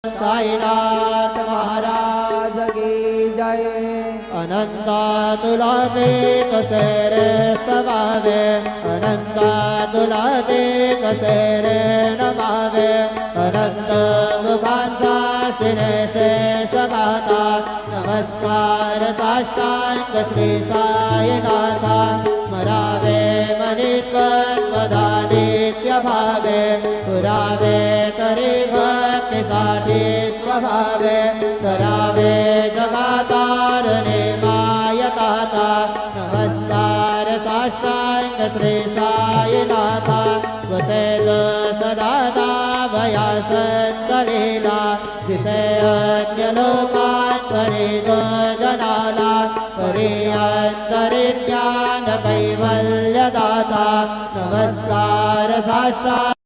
साईनाथ महाराज की जय। अनंतातुलाते कसेरे समावे, अनंतातुलाते कसेरे नमावे, अनंत मुखांचा शिने शेष गाता, नमस्कार साष्टांग श्री साईनाथा, स्मरावे मनित्वदादित्य भावे, पुरावे तरी भक्तीसाठी स्वभावे, करावे जगातारणे मायकाता, नमस्कार साष्टांग श्री साईनाथा, वसेद सदाता भया संतलीला, दिसे अन्य लोकात परिद जनाला, परिअंतरिज्ञान कैवल्यदाता, नमस्कार साष्टांग